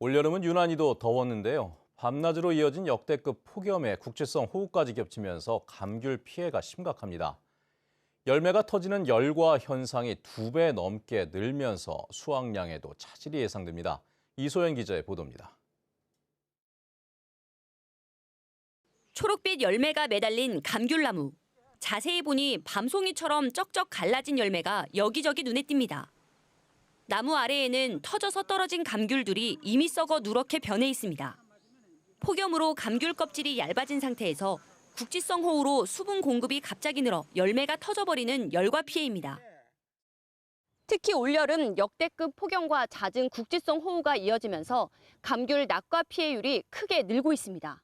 올여름은 유난히도 더웠는데요. 밤낮으로 이어진 역대급 폭염에 국지성 호우까지 겹치면서 감귤 피해가 심각합니다. 열매가 터지는 열과 현상이 2배 넘게 늘면서 수확량에도 차질이 예상됩니다. 이소연 기자의 보도입니다. 초록빛 열매가 매달린 감귤나무. 자세히 보니 밤송이처럼 쩍쩍 갈라진 열매가 여기저기 눈에 띕니다. 나무 아래에는 터져서 떨어진 감귤들이 이미 썩어 누렇게 변해 있습니다. 폭염으로 감귤 껍질이 얇아진 상태에서 국지성 호우로 수분 공급이 갑자기 늘어 열매가 터져버리는 열과 피해입니다. 특히 올여름 역대급 폭염과 잦은 국지성 호우가 이어지면서 감귤 낙과 피해율이 크게 늘고 있습니다.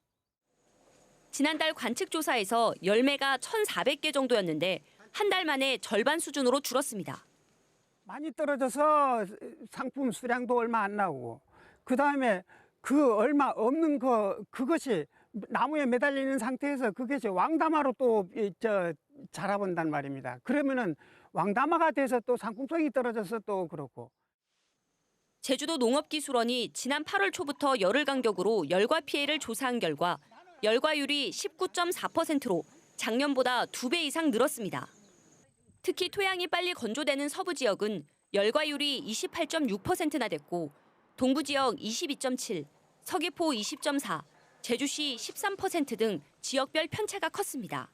지난달 관측 조사에서 열매가 1,400개 정도였는데 한 달 만에 절반 수준으로 줄었습니다. 많이 떨어져서 상품 수량도 얼마 안 나오고, 그다음에 그 얼마 없는 그것이 나무에 매달리는 상태에서 그것이 왕다마로 또 자라본단 말입니다. 그러면은 왕다마가 돼서 또 상품성이 떨어져서 또 그렇고. 제주도 농업기술원이 지난 8월 초부터 열흘 간격으로 열과 피해를 조사한 결과 열과율이 19.4%로 작년보다 2배 이상 늘었습니다. 특히 토양이 빨리 건조되는 서부 지역은 열과율이 28.6%나 됐고 동부 지역 22.7, 서귀포 20.4, 제주시 13% 등 지역별 편차가 컸습니다.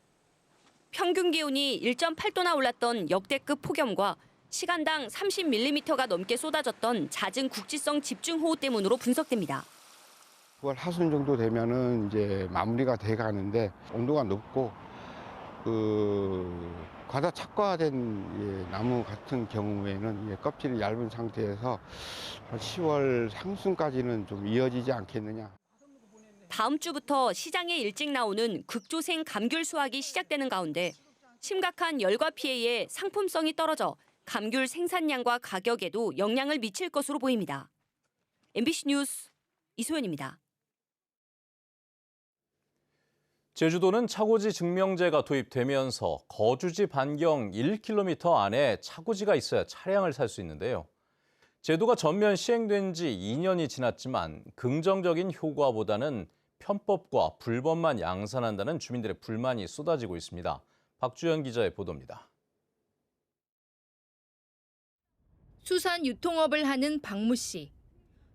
평균 기온이 1.8도나 올랐던 역대급 폭염과 시간당 30mm가 넘게 쏟아졌던 잦은 국지성 집중호우 때문으로 분석됩니다. 9월 하순 정도 되면은 이제 마무리가 돼 가는데 온도가 높고 과다 착과된 나무 같은 경우에는 껍질이 얇은 상태에서 10월 상순까지는 좀 이어지지 않겠느냐. 다음 주부터 시장에 일찍 나오는 극조생 감귤 수확이 시작되는 가운데 심각한 열과 피해에 상품성이 떨어져 감귤 생산량과 가격에도 영향을 미칠 것으로 보입니다. MBC 뉴스 이소연입니다. 제주도는 차고지 증명제가 도입되면서 거주지 반경 1km 안에 차고지가 있어야 차량을 살 수 있는데요. 제도가 전면 시행된 지 2년이 지났지만 긍정적인 효과보다는 편법과 불법만 양산한다는 주민들의 불만이 쏟아지고 있습니다. 박주연 기자의 보도입니다. 수산 유통업을 하는 박무 씨.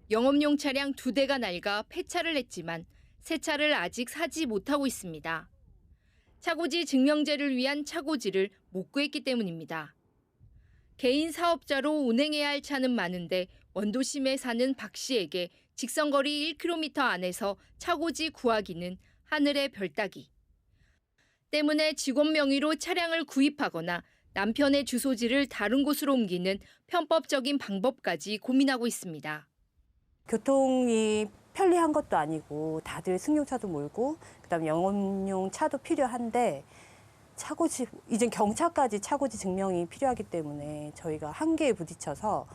영업용 차량 2대가 낡아 폐차를 했지만 새 차를 아직 사지 못하고 있습니다. 차고지 증명제를 위한 차고지를 못 구했기 때문입니다. 개인 사업자로 운행해야 할 차는 많은데 원도심에 사는 박 씨에게 직선거리 1km 안에서 차고지 구하기는 하늘의 별 따기. 때문에 직원 명의로 차량을 구입하거나 남편의 주소지를 다른 곳으로 옮기는 편법적인 방법까지 고민하고 있습니다. 교통이 편리한 것도 아니고 다들 승용차도 몰고 그다음에 영업용 차도 필요한데 차고지 이젠 경차까지 차고지 증명이 필요하기 때문에 저희가 한계에 부딪혀서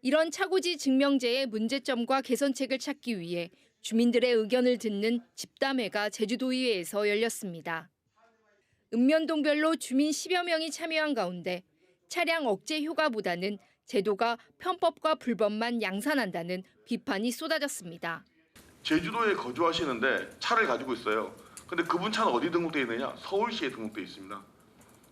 이런 차고지 증명제의 문제점과 개선책을 찾기 위해 주민들의 의견을 듣는 집담회가 제주도의회에서 열렸습니다. 읍면동별로 주민 10여 명이 참여한 가운데 차량 억제 효과보다는 제도가 편법과 불법만 양산한다는 비판이 쏟아졌습니다. 제주도에 거주하시는데 차를 가지고 있어요. 근데 그분 차는 어디 등록되어 있느냐? 서울시에 등록되어 있습니다.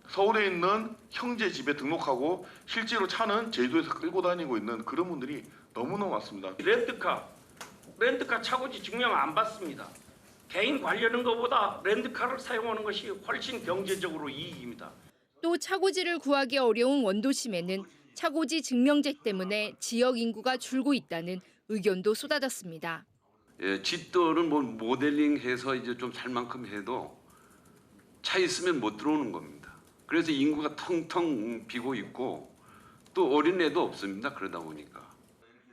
서울에 있는 형제 집에 등록하고 실제로 차는 제주도에서 끌고 다니고 있는 그런 분들이 너무너무 많습니다. 렌트카 차고지 증명 안 받습니다. 개인 관리하는 것보다 렌트카를 사용하는 것이 훨씬 경제적으로 이익입니다. 또 차고지를 구하기 어려운 원도심에는 차고지 증명제 때문에 지역 인구가 줄고 있다는 의견도 쏟아졌습니다. 집도는 뭐 모델링해서 이제 좀 살 만큼 해도 차 있으면 못 들어오는 겁니다. 그래서 인구가 텅텅 비고 있고 또 어린애도 없습니다. 그러다 보니까.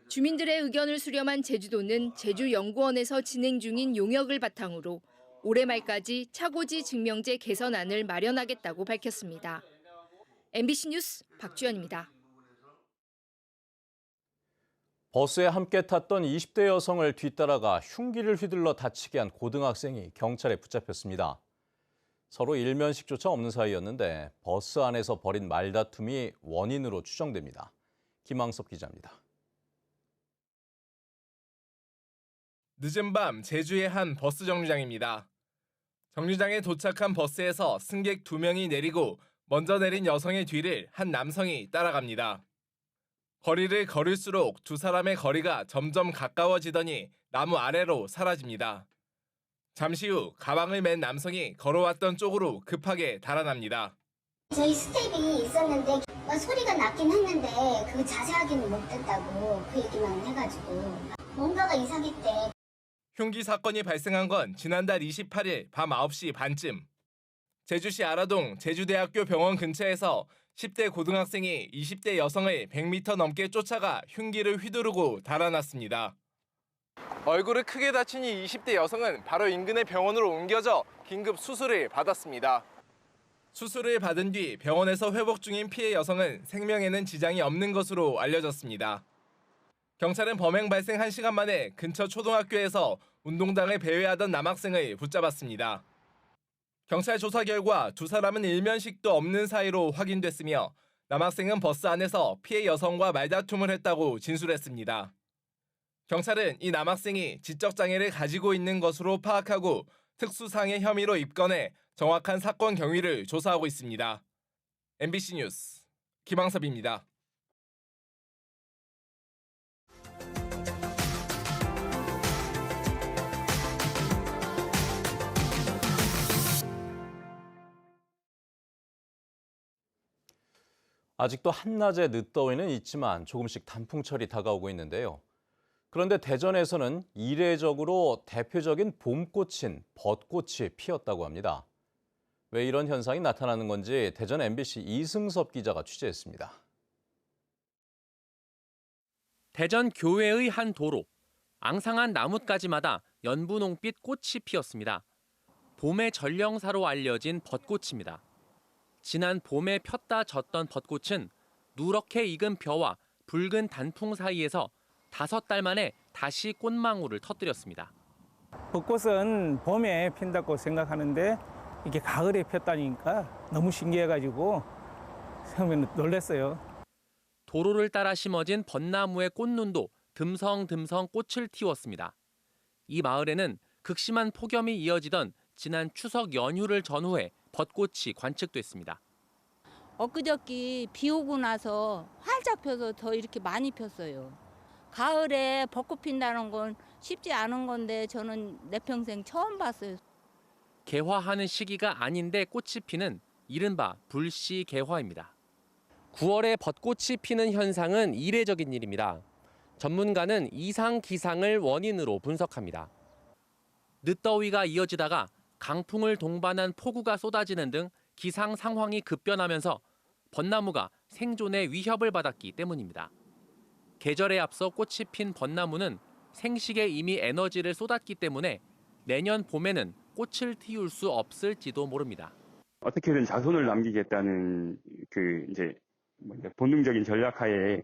주민들의 의견을 수렴한 제주도는 제주연구원에서 진행 중인 용역을 바탕으로 올해 말까지 차고지 증명제 개선안을 마련하겠다고 밝혔습니다. MBC 뉴스 박주연입니다. 버스에 함께 탔던 20대 여성을 뒤따라가 흉기를 휘둘러 다치게 한 고등학생이 경찰에 붙잡혔습니다. 서로 일면식조차 없는 사이였는데 버스 안에서 벌인 말다툼이 원인으로 추정됩니다. 김항섭 기자입니다. 늦은 밤 제주의 한 버스 정류장입니다. 정류장에 도착한 버스에서 승객 2명이 내리고 먼저 내린 여성의 뒤를 한 남성이 따라갑니다. 거리를 걸을수록 두 사람의 거리가 점점 가까워지더니 나무 아래로 사라집니다. 잠시 후 가방을 맨 남성이 걸어왔던 쪽으로 급하게 달아납니다. 저희 스텝이 있었는데 소리가 났긴 했는데 그 자세하게는 못 듣다고 그 얘기만 해가지고 뭔가가 이상했대. 흉기 사건이 발생한 건 지난달 28일 밤 9시 반쯤. 제주시 아라동 제주대학교 병원 근처에서 10대 고등학생이 20대 여성을 100m 넘게 쫓아가 흉기를 휘두르고 달아났습니다. 얼굴을 크게 다친 이 20대 여성은 바로 인근의 병원으로 옮겨져 긴급 수술을 받았습니다. 수술을 받은 뒤 병원에서 회복 중인 피해 여성은 생명에는 지장이 없는 것으로 알려졌습니다. 경찰은 범행 발생 1시간 만에 근처 초등학교에서 운동장을 배회하던 남학생을 붙잡았습니다. 경찰 조사 결과 두 사람은 일면식도 없는 사이로 확인됐으며 남학생은 버스 안에서 피해 여성과 말다툼을 했다고 진술했습니다. 경찰은 이 남학생이 지적장애를 가지고 있는 것으로 파악하고 특수상해 혐의로 입건해 정확한 사건 경위를 조사하고 있습니다. MBC 뉴스 김항섭입니다. 아직도 한낮의 늦더위는 있지만 조금씩 단풍철이 다가오고 있는데요. 그런데 대전에서는 이례적으로 대표적인 봄꽃인 벚꽃이 피었다고 합니다. 왜 이런 현상이 나타나는 건지 대전 MBC 이승섭 기자가 취재했습니다. 대전 교외의 한 도로, 앙상한 나뭇가지마다 연분홍빛 꽃이 피었습니다. 봄의 전령사로 알려진 벚꽃입니다. 지난 봄에 폈다 졌던 벚꽃은 누렇게 익은 벼와 붉은 단풍 사이에서 5달 만에 다시 꽃망울을 터뜨렸습니다. 벚꽃은 봄에 핀다고 생각하는데 이게 가을에 폈다니까 너무 신기해가지고 처음에는 놀랐어요. 도로를 따라 심어진 벚나무의 꽃눈도 듬성듬성 꽃을 틔웠습니다. 이 마을에는 극심한 폭염이 이어지던 지난 추석 연휴를 전후해 벚꽃이 관측됐습니다. 엊그저께 비 오고 나서 활짝 펴서 더 이렇게 많이 폈어요. 가을에 벚꽃 핀다는 건 쉽지 않은 건데 저는 내 평생 처음 봤어요. 개화하는 시기가 아닌데 꽃이 피는 이른바 불시 개화입니다. 9월에 벚꽃이 피는 현상은 이례적인 일입니다. 전문가는 이상 기상을 원인으로 분석합니다. 늦더위가 이어지다가 강풍을 동반한 폭우가 쏟아지는 등 기상 상황이 급변하면서 벚나무가 생존의 위협을 받았기 때문입니다. 계절에 앞서 꽃이 핀 벚나무는 생식에 이미 에너지를 쏟았기 때문에 내년 봄에는 꽃을 틔울 수 없을지도 모릅니다. 어떻게든 자손을 남기겠다는 본능적인 전략하에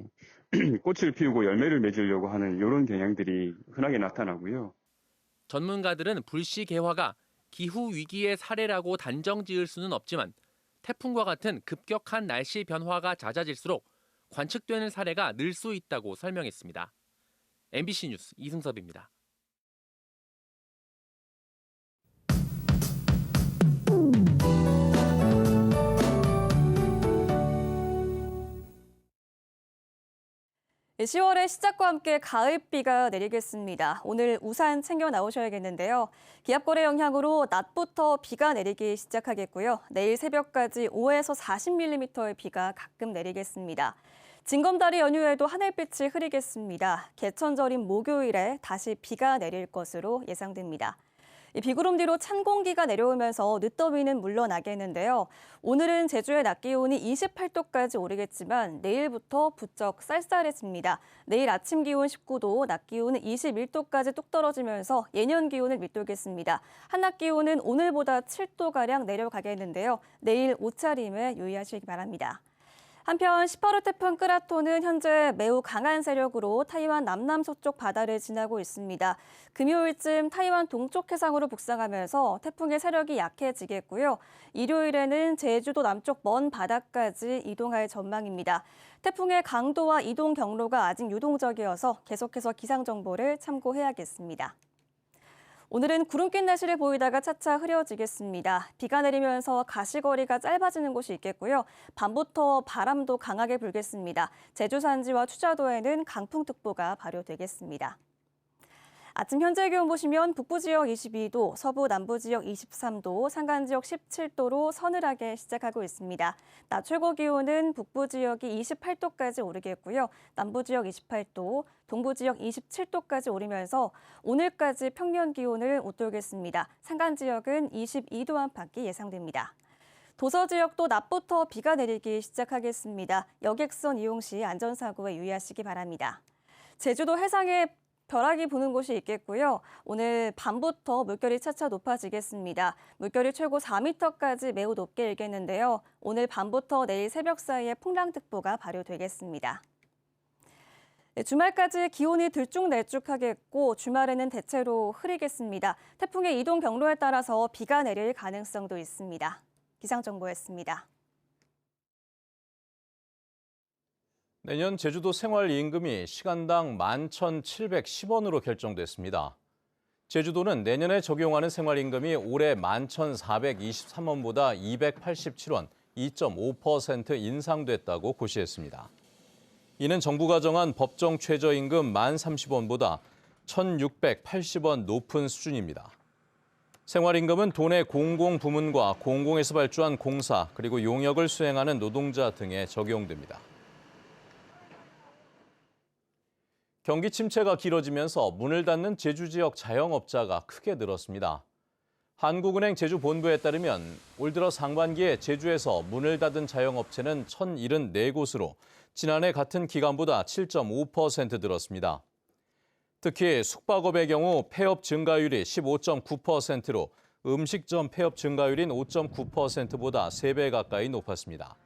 꽃을 피우고 열매를 맺으려고 하는 이런 경향들이 흔하게 나타나고요. 전문가들은 불시 개화가 기후 위기의 사례라고 단정 지을 수는 없지만 태풍과 같은 급격한 날씨 변화가 잦아질수록 관측되는 사례가 늘 수 있다고 설명했습니다. MBC 뉴스 이승섭입니다. 네, 10월의 시작과 함께 가을비가 내리겠습니다. 오늘 우산 챙겨 나오셔야겠는데요. 기압골의 영향으로 낮부터 비가 내리기 시작하겠고요. 내일 새벽까지 5에서 40mm의 비가 가끔 내리겠습니다. 징검다리 연휴에도 하늘빛이 흐리겠습니다. 개천절인 목요일에 다시 비가 내릴 것으로 예상됩니다. 비구름 뒤로 찬 공기가 내려오면서 늦더위는 물러나겠는데요. 오늘은 제주의 낮 기온이 28도까지 오르겠지만 내일부터 부쩍 쌀쌀해집니다. 내일 아침 기온 19도, 낮 기온은 21도까지 뚝 떨어지면서 예년 기온을 밑돌겠습니다. 한낮 기온은 오늘보다 7도가량 내려가겠는데요. 내일 옷차림에 유의하시기 바랍니다. 한편 18호 태풍 끄라토는 현재 매우 강한 세력으로 타이완 남남서쪽 바다를 지나고 있습니다. 금요일쯤 타이완 동쪽 해상으로 북상하면서 태풍의 세력이 약해지겠고요. 일요일에는 제주도 남쪽 먼 바다까지 이동할 전망입니다. 태풍의 강도와 이동 경로가 아직 유동적이어서 계속해서 기상 정보를 참고해야겠습니다. 오늘은 구름 낀 날씨를 보이다가 차차 흐려지겠습니다. 비가 내리면서 가시거리가 짧아지는 곳이 있겠고요. 밤부터 바람도 강하게 불겠습니다. 제주 산지와 추자도에는 강풍특보가 발효되겠습니다. 아침 현재 기온 보시면 북부 지역 22도, 서부 남부 지역 23도, 산간 지역 17도로 서늘하게 시작하고 있습니다. 낮 최고 기온은 북부 지역이 28도까지 오르겠고요. 남부 지역 28도, 동부 지역 27도까지 오르면서 오늘까지 평년 기온을 웃돌겠습니다. 산간 지역은 22도 안팎이 예상됩니다. 도서 지역도 낮부터 비가 내리기 시작하겠습니다. 여객선 이용 시 안전사고에 유의하시기 바랍니다. 제주도 해상에 벼락이 부는 곳이 있겠고요. 오늘 밤부터 물결이 차차 높아지겠습니다. 물결이 최고 4m까지 매우 높게 일겠는데요. 오늘 밤부터 내일 새벽 사이에 풍랑특보가 발효되겠습니다. 주말까지 기온이 들쭉날쭉하겠고 주말에는 대체로 흐리겠습니다. 태풍의 이동 경로에 따라서 비가 내릴 가능성도 있습니다. 기상정보였습니다. 내년 제주도 생활임금이 시간당 11,710원으로 결정됐습니다. 제주도는 내년에 적용하는 생활임금이 올해 11,423원보다 287원, 2.5% 인상됐다고 고시했습니다. 이는 정부가 정한 법정 최저임금 1030원보다 1,680원 높은 수준입니다. 생활임금은 도내 공공부문과 공공에서 발주한 공사, 그리고 용역을 수행하는 노동자 등에 적용됩니다. 경기 침체가 길어지면서 문을 닫는 제주 지역 자영업자가 크게 늘었습니다. 한국은행 제주본부에 따르면 올 들어 상반기에 제주에서 문을 닫은 자영업체는 1,074곳으로 지난해 같은 기간보다 7.5% 늘었습니다. 특히 숙박업의 경우 폐업 증가율이 15.9%로 음식점 폐업 증가율인 5.9%보다 3배 가까이 높았습니다.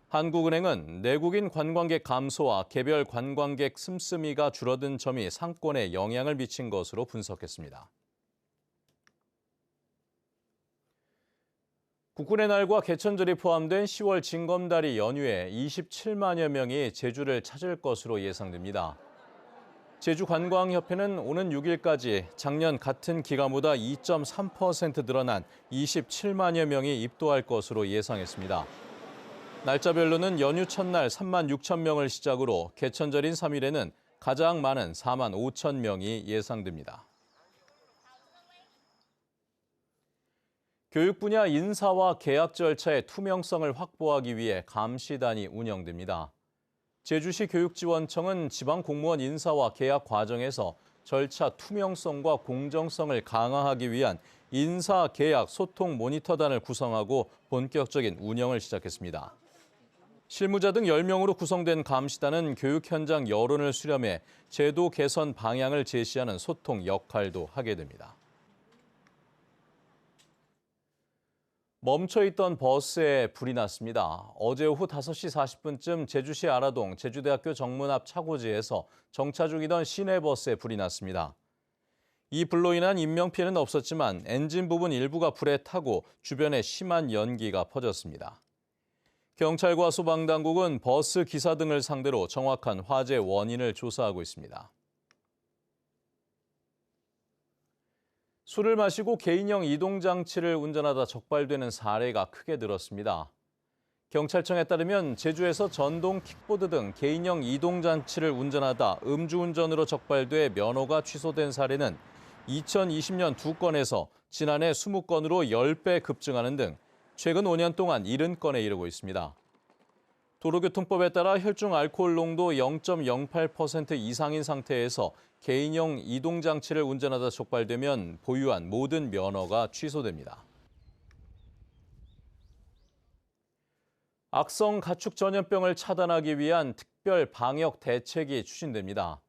한국은행은 내국인 관광객 감소와 개별 관광객 씀씀이가 줄어든 점이 상권에 영향을 미친 것으로 분석했습니다. 국군의 날과 개천절이 포함된 10월 징검다리 연휴에 27만여 명이 제주를 찾을 것으로 예상됩니다. 제주관광협회는 오는 6일까지 작년 같은 기간보다 2.3% 늘어난 27만여 명이 입도할 것으로 예상했습니다. 날짜별로는 연휴 첫날 3만 6천 명을 시작으로 개천절인 3일에는 가장 많은 4만 5천 명이 예상됩니다. 교육 분야 인사와 계약 절차의 투명성을 확보하기 위해 감시단이 운영됩니다. 제주시 교육지원청은 지방 공무원 인사와 계약 과정에서 절차 투명성과 공정성을 강화하기 위한 인사, 계약, 소통 모니터단을 구성하고 본격적인 운영을 시작했습니다. 실무자 등 10명으로 구성된 감시단은 교육 현장 여론을 수렴해 제도 개선 방향을 제시하는 소통 역할도 하게 됩니다. 멈춰있던 버스에 불이 났습니다. 어제 오후 5시 40분쯤 제주시 아라동 제주대학교 정문 앞 차고지에서 정차 중이던 시내버스에 불이 났습니다. 이 불로 인한 인명피해는 없었지만 엔진 부분 일부가 불에 타고 주변에 심한 연기가 퍼졌습니다. 경찰과 소방당국은 버스 기사 등을 상대로 정확한 화재 원인을 조사하고 있습니다. 술을 마시고 개인형 이동장치를 운전하다 적발되는 사례가 크게 늘었습니다. 경찰청에 따르면 제주에서 전동 킥보드 등 개인형 이동장치를 운전하다 음주운전으로 적발돼 면허가 취소된 사례는 2020년 2건에서 지난해 20건으로 10배 급증하는 등 최근 5년 동안 70건에 이르고 있습니다. 도로교통법에 따라 혈중 알코올 농도 0.08% 이상인 상태에서 개인형 이동장치를 운전하다 적발되면 보유한 모든 면허가 취소됩니다. 악성 가축 전염병을 차단하기 위한 특별 방역 대책이 추진됩니다.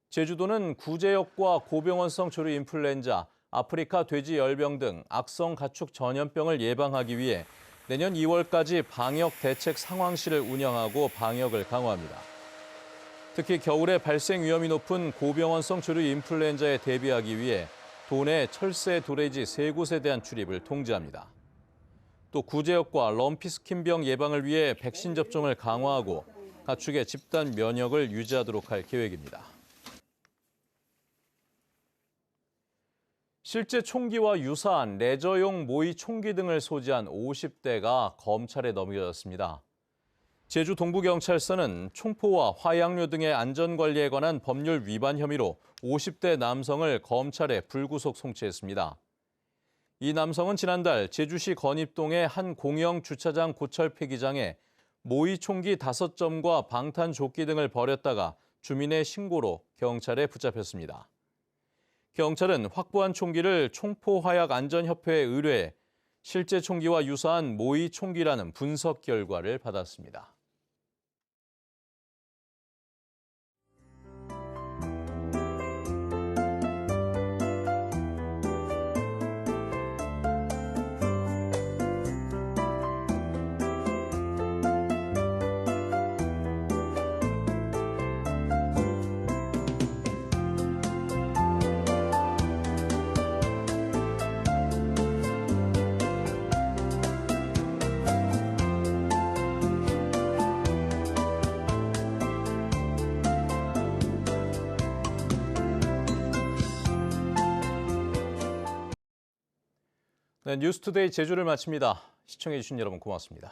제주도는 구제역과 고병원성 조류 인플루엔자, 아프리카 돼지 열병 등 악성 가축 전염병을 예방하기 위해 내년 2월까지 방역 대책 상황실을 운영하고 방역을 강화합니다. 특히 겨울에 발생 위험이 높은 고병원성 조류 인플루엔자에 대비하기 위해 도내 철새 도래지 3곳에 대한 출입을 통제합니다. 또 구제역과 럼피스킨병 예방을 위해 백신 접종을 강화하고 가축의 집단 면역을 유지하도록 할 계획입니다. 실제 총기와 유사한 레저용 모의 총기 등을 소지한 50대가 검찰에 넘겨졌습니다. 제주 동부경찰서는 총포와 화약류 등의 안전관리에 관한 법률 위반 혐의로 50대 남성을 검찰에 불구속 송치했습니다. 이 남성은 지난달 제주시 건입동의 한 공영 주차장 고철 폐기장에 모의 총기 5점과 방탄조끼 등을 버렸다가 주민의 신고로 경찰에 붙잡혔습니다. 경찰은 확보한 총기를 총포화약안전협회에 의뢰해 실제 총기와 유사한 모의 총기라는 분석 결과를 받았습니다. 네, 뉴스투데이 제주를 마칩니다. 시청해주신 여러분 고맙습니다.